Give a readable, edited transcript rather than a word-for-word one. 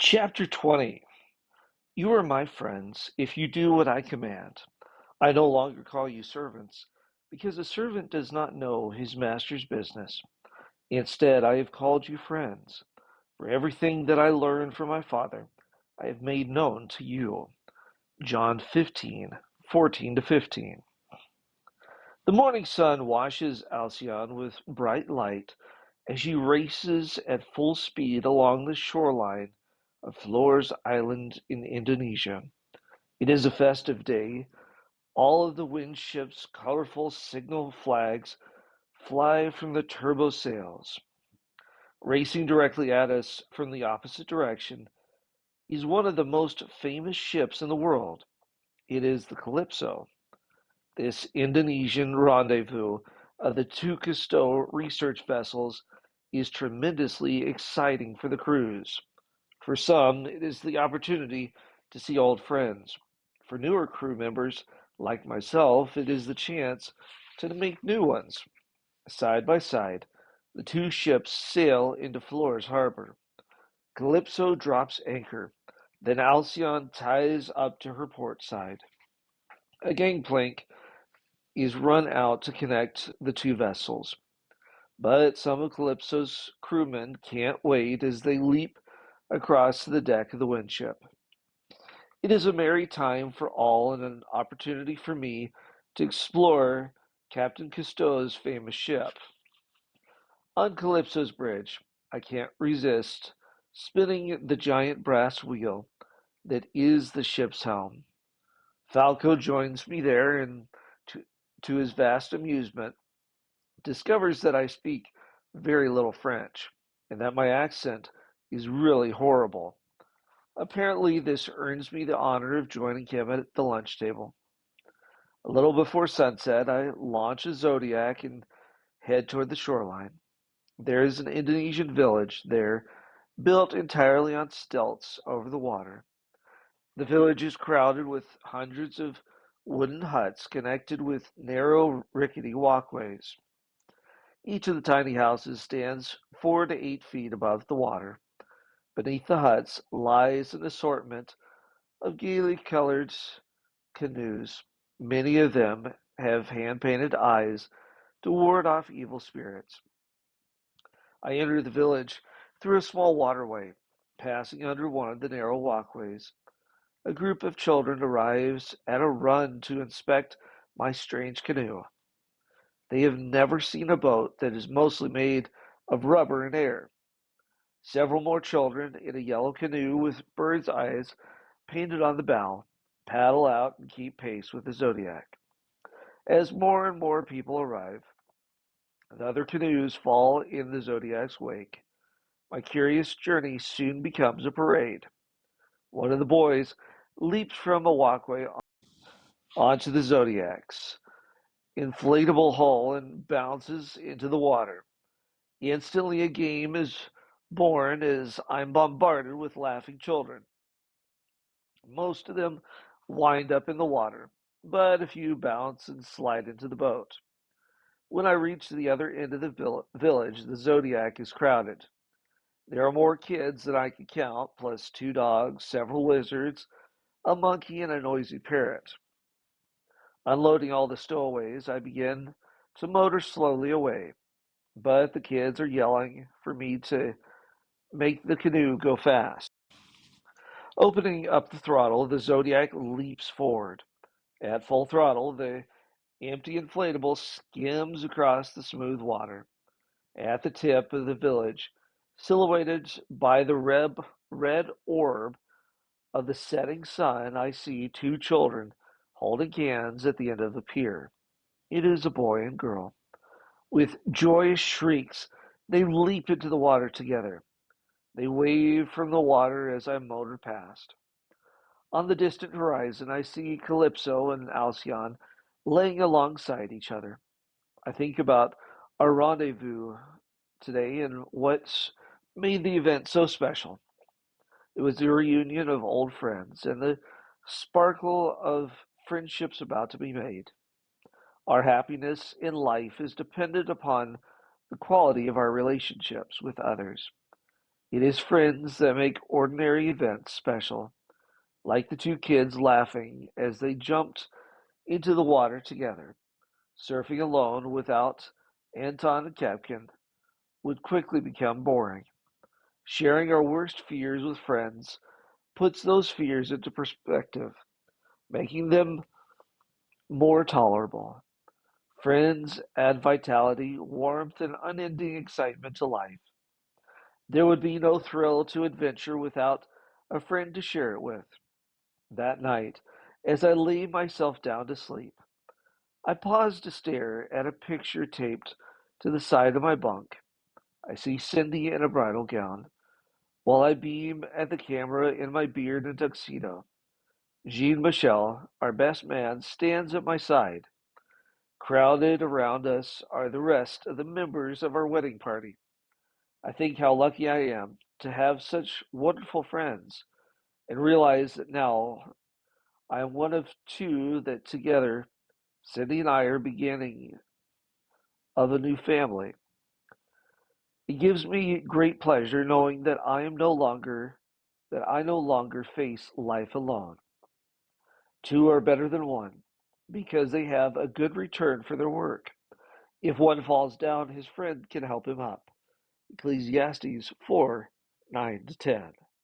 Chapter 20. You are my friends if you do what I command. I no longer call you servants, because a servant does not know his master's business. Instead, I have called you friends. For everything that I learned from my Father, I have made known to you. John 15:14 to 15. The morning sun washes Alcyon with bright light as she races at full speed along the shoreline of Flores Island in Indonesia. It is a festive day. All of the Windship's colorful signal flags fly from the turbo sails. Racing directly at us from the opposite direction is one of the most famous ships in the world. It is the Calypso. This Indonesian rendezvous of the two Cousteau research vessels is tremendously exciting for the crews. For some, it is the opportunity to see old friends. For newer crew members, like myself, it is the chance to make new ones. Side by side, the two ships sail into Flores Harbor. Calypso drops anchor. Then Alcyon ties up to her port side. A gangplank is run out to connect the two vessels. But some of Calypso's crewmen can't wait as they leap across the deck of the Windship. It is a merry time for all and an opportunity for me to explore Captain Cousteau's famous ship. On Calypso's bridge, I can't resist spinning the giant brass wheel that is the ship's helm. Falco joins me there and, to, to his vast amusement, discovers that I speak very little French and that my accent is really horrible. Apparently, this earns me the honor of joining him at the lunch table. A little before sunset, I launch a Zodiac and head toward the shoreline. There is an Indonesian village there, built entirely on stilts over the water. The village is crowded with hundreds of wooden huts connected with narrow, rickety walkways. Each of the tiny houses stands 4 to 8 feet above the water. Beneath the huts lies an assortment of gaily colored canoes. Many of them have hand painted eyes to ward off evil spirits. I enter the village through a small waterway, passing under one of the narrow walkways. A group of children arrives at a run to inspect my strange canoe. They have never seen a boat that is mostly made of rubber and air. Several more children in a yellow canoe with bird's eyes painted on the bow paddle out and keep pace with the Zodiac. As more and more people arrive, the other canoes fall in the Zodiac's wake. My curious journey soon becomes a parade. One of the boys leaps from a walkway onto the Zodiac's inflatable hull and bounces into the water. Instantly, a game is born as I'm bombarded with laughing children. Most of them wind up in the water, but a few bounce and slide into the boat. When I reach the other end of the village, the Zodiac is crowded. There are more kids than I can count, plus two dogs, several lizards, a monkey, and a noisy parrot. Unloading all the stowaways, I begin to motor slowly away, but the kids are yelling for me to make the canoe go fast. Opening up the throttle, the Zodiac leaps forward. At full throttle, the empty inflatable skims across the smooth water. At the tip of the village, silhouetted by the red orb of the setting sun, I see two children holding hands at the end of the pier. It is a boy and girl. With joyous shrieks, they leap into the water together. They wave from the water as I motor past. On the distant horizon, I see Calypso and Alcyon laying alongside each other. I think about our rendezvous today and what's made the event so special. It was the reunion of old friends and the sparkle of friendships about to be made. Our happiness in life is dependent upon the quality of our relationships with others. It is friends that make ordinary events special, like the two kids laughing as they jumped into the water together. Surfing alone without Anton and Kapkin would quickly become boring. Sharing our worst fears with friends puts those fears into perspective, making them more tolerable. Friends add vitality, warmth, and unending excitement to life. There would be no thrill to adventure without a friend to share it with. That night, as I lay myself down to sleep, I paused to stare at a picture taped to the side of my bunk. I see Cindy in a bridal gown, while I beam at the camera in my beard and tuxedo. Jean Michel, our best man, stands at my side. Crowded around us are the rest of the members of our wedding party. I think how lucky I am to have such wonderful friends and realize that now I am one of two that together, Cindy and I are beginning of a new family. It gives me great pleasure knowing that I no longer face life alone. Two are better than one because they have a good return for their work. If one falls down, his friend can help him up. Ecclesiastes 4:9-10.